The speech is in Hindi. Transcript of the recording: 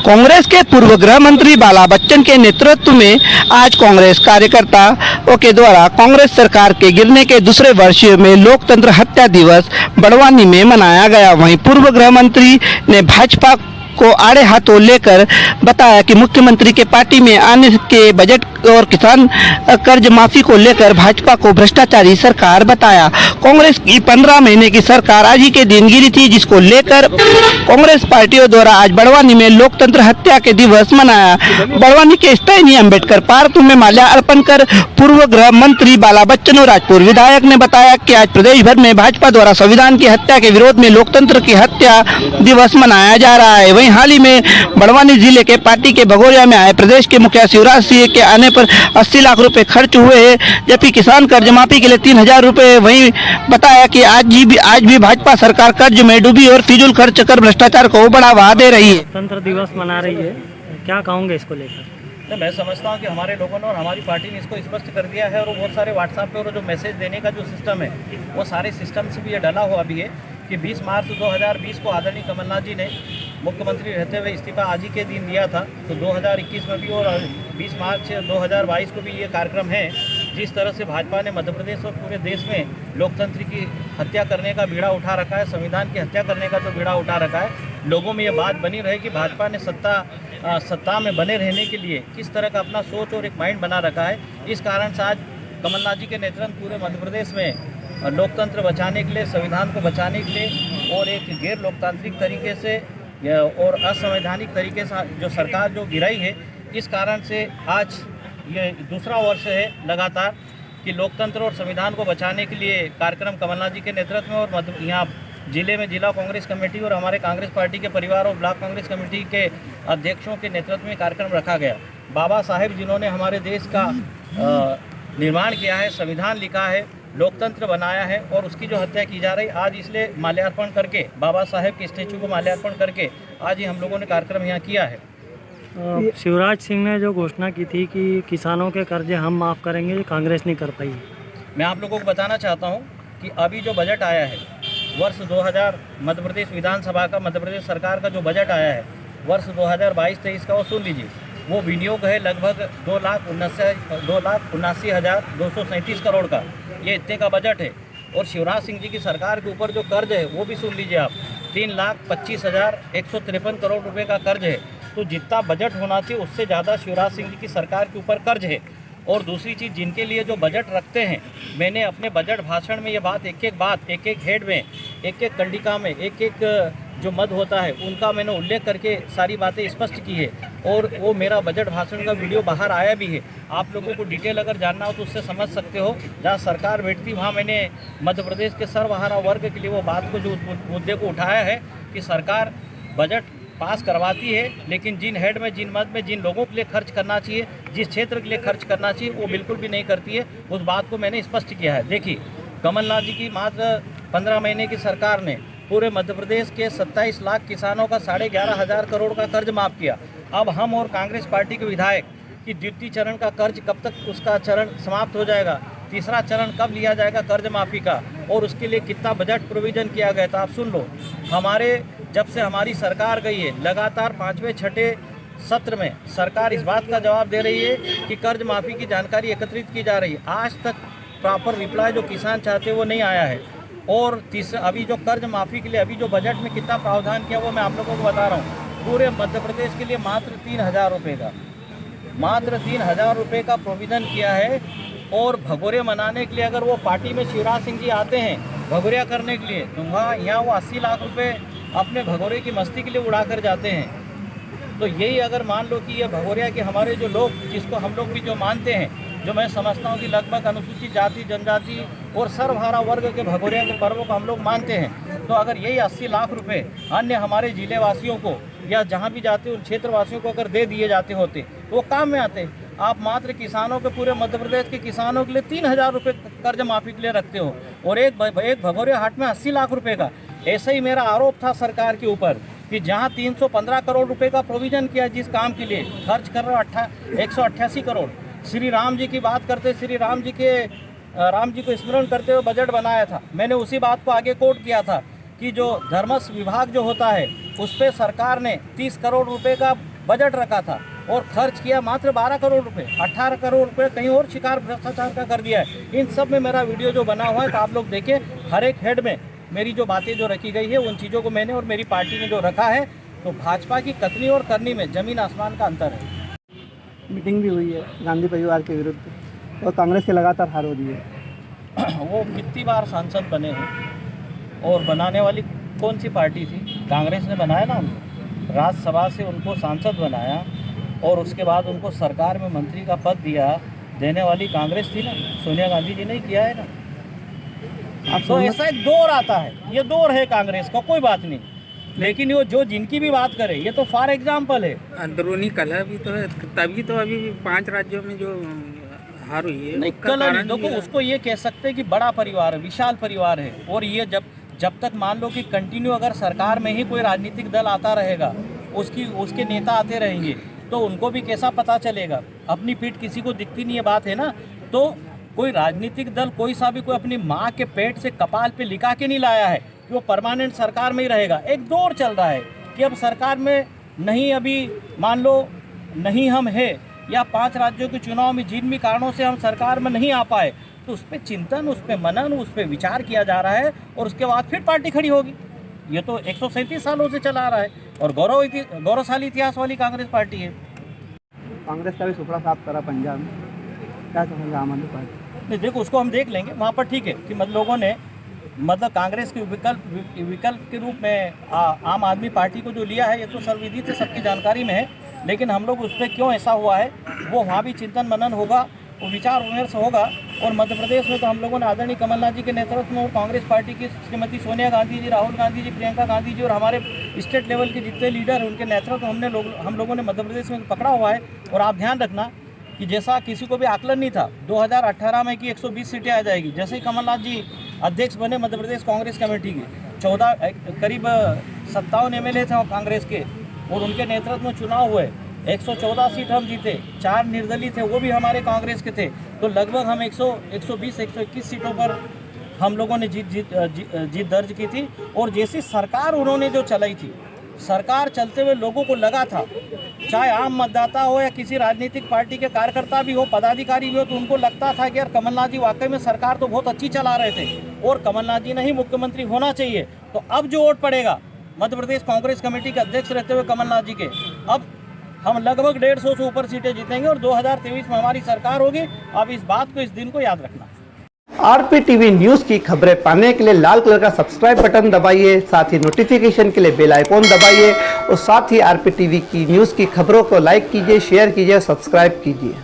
कांग्रेस के पूर्व गृह मंत्री बाला बच्चन के नेतृत्व में आज कांग्रेस कार्यकर्ताओं के द्वारा कांग्रेस सरकार के गिरने के दूसरे वर्ष में लोकतंत्र हत्या दिवस बड़वानी में मनाया गया। वहीं पूर्व गृह मंत्री ने भाजपा को आड़े हाथों लेकर बताया कि मुख्यमंत्री के पार्टी में आने के बजट और किसान कर्ज माफी को लेकर भाजपा को भ्रष्टाचारी सरकार बताया। कांग्रेस की 15 महीने की सरकार आज ही के दिन गिरी थी, जिसको लेकर कांग्रेस पार्टियों द्वारा आज बड़वानी में लोकतंत्र हत्या के दिवस मनाया। बड़वानी के स्थानीय अम्बेडकर पार्क में माल्यार्पण कर पूर्व गृह मंत्री बाला बच्चन और राजपुर विधायक ने बताया कि आज प्रदेश भर में भाजपा द्वारा संविधान की हत्या के विरोध में लोकतंत्र की हत्या दिवस मनाया जा रहा है। वहीं हाल ही में बड़वानी जिले के पार्टी के भगोरिया में आए प्रदेश के मुखिया शिवराज सिंह के आने पर 80 लाख रुपए खर्च हुए हैं, जबकि किसान कर्ज माफी के लिए 3000 रुपए। वहीं बताया कि आज भी भाजपा सरकार कर्ज में डूबी और फिजूल खर्च कर भ्रष्टाचार को बढ़ावा दे रही है। गणतंत्र दिवस मना रही है, क्या कहोगे इसको लेकर? तो मैं समझता हूँ कि हमारे लोगों ने और हमारी पार्टी ने इसको स्पष्ट कर दिया है, और बहुत सारे व्हाट्सएप पे और जो मैसेज देने का जो सिस्टम है वो सारे सिस्टम से भी ये डला हुआ भी है कि 20 मार्च 2020 को आदरणीय कमलनाथ जी ने मुख्यमंत्री रहते हुए इस्तीफा आज ही के दिन दिया था। तो 2021 में भी और 20 मार्च 2022 को भी ये कार्यक्रम है। जिस तरह से भाजपा ने मध्य प्रदेश और पूरे देश में लोकतंत्र की हत्या करने का बीड़ा उठा रखा है, संविधान की हत्या करने का जो बीड़ा उठा रखा है, लोगों में ये बात बनी रहे कि भाजपा ने सत्ता में बने रहने के लिए किस तरह का अपना सोच और एक माइंड बना रखा है। इस कारण से आज कमलनाथ जी के नेतृत्व पूरे मध्य प्रदेश में लोकतंत्र बचाने के लिए, संविधान को बचाने के लिए और एक गैर लोकतांत्रिक तरीके से और असंवैधानिक तरीके से जो सरकार जो गिराई है, इस कारण से आज ये दूसरा वर्ष है लगातार कि लोकतंत्र और संविधान को बचाने के लिए कार्यक्रम कमलनाथ जी के नेतृत्व में और यहाँ जिले में जिला कांग्रेस कमेटी और हमारे कांग्रेस पार्टी के परिवार और ब्लॉक कांग्रेस कमेटी के अध्यक्षों के नेतृत्व में कार्यक्रम रखा गया। बाबा साहेब जिन्होंने हमारे देश का निर्माण किया है, संविधान लिखा है, लोकतंत्र बनाया है, और उसकी जो हत्या की जा रही, आज इसलिए माल्यार्पण करके बाबा साहेब के स्टैचू को माल्यार्पण करके आज ही हम लोगों ने कार्यक्रम यहाँ किया है। शिवराज सिंह ने जो घोषणा की थी कि किसानों के कर्जे हम माफ़ करेंगे, कांग्रेस नहीं कर पाई। मैं आप लोगों को बताना चाहता हूँ कि अभी जो बजट आया है वर्ष 2000 मध्य प्रदेश विधानसभा का, मध्य प्रदेश सरकार का जो बजट आया है वर्ष 2022-23 का, वो सुन लीजिए। वो विनियोग है लगभग 2,79,237 करोड़ का, ये इतने का बजट है। और शिवराज सिंह जी की सरकार के ऊपर जो कर्ज है वो भी सुन लीजिए आप, 3,25,153 करोड़ रुपए का कर्ज है। तो जितना बजट होना चाहिए उससे ज़्यादा शिवराज सिंह जी की सरकार के ऊपर कर्ज है। और दूसरी चीज़, जिनके लिए जो बजट रखते हैं, मैंने अपने बजट भाषण में ये बात एक एक हेड में, एक कंडिका में, एक जो मद होता है उनका मैंने उल्लेख करके सारी बातें स्पष्ट की है। और वो मेरा बजट भाषण का वीडियो बाहर आया भी है। आप लोगों को डिटेल अगर जानना हो तो उससे समझ सकते हो। जहाँ सरकार बैठती वहाँ मैंने मध्य प्रदेश के सर्वहारा वर्ग के लिए वो बात को, जो मुद्दे को उठाया है कि सरकार बजट पास करवाती है, लेकिन जिन हेड में, जिन मद में, जिन लोगों के लिए खर्च करना चाहिए, जिस क्षेत्र के लिए खर्च करना चाहिए, वो बिल्कुल भी नहीं करती है। उस बात को मैंने स्पष्ट किया है। देखिए, कमलनाथ जी की मात्र 15 महीने की सरकार ने पूरे मध्य प्रदेश के 27 लाख किसानों का 11,500 करोड़ का कर्ज माफ़ किया। अब हम और कांग्रेस पार्टी के विधायक कि द्वितीय चरण का कर्ज कब तक उसका चरण समाप्त हो जाएगा, तीसरा चरण कब लिया जाएगा कर्ज माफ़ी का, और उसके लिए कितना बजट प्रोविज़न किया गया था, आप सुन लो। जब से हमारी सरकार गई है, लगातार 5वें-6ठे सत्र में सरकार इस बात का जवाब दे रही है कि कर्ज माफ़ी की जानकारी एकत्रित की जा रही है। आज तक प्रॉपर रिप्लाई जो किसान चाहते हैं वो नहीं आया है। और अभी जो कर्ज माफ़ी के लिए अभी जो बजट में कितना प्रावधान किया वो मैं आप लोगों को बता रहा हूँ। पूरे मध्य प्रदेश के लिए मात्र 3,000 रुपये का प्रोविज़न किया है। और भगोरिया मनाने के लिए अगर वो पार्टी में शिवराज सिंह जी आते हैं भगोरिया करने के लिए, तो वहाँ यहाँ वो 80 लाख रुपये अपने भगोरे की मस्ती के लिए उड़ा कर जाते हैं। तो यही अगर मान लो कि ये भगोरिया के हमारे जो लोग, जिसको हम लोग भी जो मानते हैं, जो मैं समझता हूँ कि लगभग अनुसूचित जाति, जनजाति और सर्वहारा वर्ग के भगोरिया के पर्वों को हम लोग मानते हैं, तो अगर यही 80 लाख रुपए अन्य हमारे जिले वासियों को या जहाँ भी जाते उन क्षेत्र वासियों को अगर दे दिए जाते होते तो वो काम में आते। आप मात्र किसानों के, पूरे मध्य प्रदेश के किसानों के लिए 3,000 रुपये कर्ज माफ़ी के लिए रखते हो, और एक भगोरिया हाट में 80 लाख रुपये का। ऐसा ही मेरा आरोप था सरकार के ऊपर कि जहां 315 करोड़ रुपए का प्रोविज़न किया, जिस काम के लिए खर्च कर रहे हो 188 करोड़। श्री राम जी की बात करते, श्री राम जी को स्मरण करते हुए बजट बनाया था। मैंने उसी बात को आगे कोट किया था कि जो धर्मस्व विभाग जो होता है उस पर सरकार ने 30 करोड़ रुपए का बजट रखा था और खर्च किया मात्र 12 करोड़ रुपए, 18 करोड़ रुपए कहीं और शिकार भ्रष्टाचार का कर दिया है। इन सब में मेरा वीडियो जो बना हुआ है, तो आप लोग देखें, हर एक हेड में मेरी जो बातें जो रखी गई है, उन चीज़ों को मैंने और मेरी पार्टी ने जो रखा है, तो भाजपा की कथनी और करनी में ज़मीन आसमान का अंतर है। मीटिंग भी हुई है गांधी परिवार के विरुद्ध और कांग्रेस की लगातार हार हो रही है। वो कितनी बार सांसद बने हैं और बनाने वाली कौन सी पार्टी थी? कांग्रेस ने बनाया ना उनको, राज्यसभा से उनको सांसद बनाया और उसके बाद उनको सरकार में मंत्री का पद देने वाली कांग्रेस थी ना, सोनिया गांधी जी ने ही किया है ना। तो ऐसा एक दौर आता है, ये दौर है कांग्रेस का, कोई बात नहीं, लेकिन वो जो जिनकी भी बात करे, ये तो फॉर एग्जाम्पल है। अंदरूनी कलह भी तो है, तभी तो अभी भी 5 राज्यों में जो हार हुई है। नहीं, कलह नहीं, देखो उसको ये कह सकते हैं कि बड़ा परिवार है, विशाल परिवार है, और ये जब तक मान लो कि कंटिन्यू अगर सरकार में ही कोई राजनीतिक दल आता रहेगा, उसके नेता आते रहेंगे, तो उनको भी कैसा पता चलेगा? अपनी पीठ किसी को दिखती नहीं है, बात है ना। तो कोई राजनीतिक दल कोई सा भी कोई अपनी माँ के पेट से कपाल पे लिखा के नहीं लाया है कि वो परमानेंट सरकार में ही रहेगा। एक दौर चल रहा है कि अब सरकार में नहीं, अभी मान लो नहीं हम है, या 5 राज्यों के चुनाव में जिन भी कारणों से हम सरकार में नहीं आ पाए, तो उस पर चिंतन, उस पर मनन, उस पर विचार किया जा रहा है और उसके बाद फिर पार्टी खड़ी होगी। ये तो 137 सालों से चला आ रहा है और गौरवशाली इतिहास वाली कांग्रेस पार्टी है। कांग्रेस का भी सुपड़ा साफ करा पंजाब में, क्या कहेंगे आम आदमी पार्टी? नहीं, देखो उसको हम देख लेंगे, वहाँ पर ठीक है कि लोगों ने कांग्रेस के विकल्प के रूप में आम आदमी पार्टी को जो लिया है, ये तो सर्वविदित है, सबकी जानकारी में है। लेकिन हम लोग उस पर क्यों ऐसा हुआ है, वो वहाँ भी चिंतन मनन होगा, वो विचार विमर्श होगा। और मध्य प्रदेश में तो हम लोगों ने आदरणीय कमलनाथ जी के नेतृत्व में कांग्रेस पार्टी की श्रीमती सोनिया गांधी जी, राहुल गांधी जी, प्रियंका गांधी जी और हमारे स्टेट लेवल के जितने लीडर हैं, उनके नेतृत्व हम लोगों ने मध्य प्रदेश में पकड़ा हुआ है। और आप ध्यान रखना कि जैसा किसी को भी आकलन नहीं था 2018 में कि 120 सीटें आ जाएगी, जैसे ही कमलनाथ जी अध्यक्ष बने मध्य प्रदेश कांग्रेस कमेटी के, 14 करीब 57 MLA थे कांग्रेस के, और उनके नेतृत्व में चुनाव हुए, 114 सीट हम जीते, 4 निर्दलीय थे, वो भी हमारे कांग्रेस के थे। तो लगभग हम 120-121 सीटों पर हम लोगों ने जीत दर्ज की थी। और जैसी सरकार उन्होंने जो चलाई थी, सरकार चलते हुए लोगों को लगा था, चाहे आम मतदाता हो या किसी राजनीतिक पार्टी के कार्यकर्ता भी हो, पदाधिकारी भी हो, तो उनको लगता था कि यार कमलनाथ जी वाकई में सरकार तो बहुत अच्छी चला रहे थे और कमलनाथ जी ने ही मुख्यमंत्री होना चाहिए। तो अब जो वोट पड़ेगा मध्य प्रदेश कांग्रेस कमेटी के अध्यक्ष रहते हुए कमलनाथ जी के, अब हम लगभग 150 से ऊपर सीटें जीतेंगे और 2023 में हमारी सरकार होगी। अब इस बात को, इस दिन को याद रखना। आरपीटीवी न्यूज़ की खबरें पाने के लिए लाल कलर का सब्सक्राइब बटन दबाइए, साथ ही नोटिफिकेशन के लिए बेल आइकॉन दबाइए और साथ ही आरपीटीवी की न्यूज़ की खबरों को लाइक कीजिए, शेयर कीजिए, सब्सक्राइब कीजिए।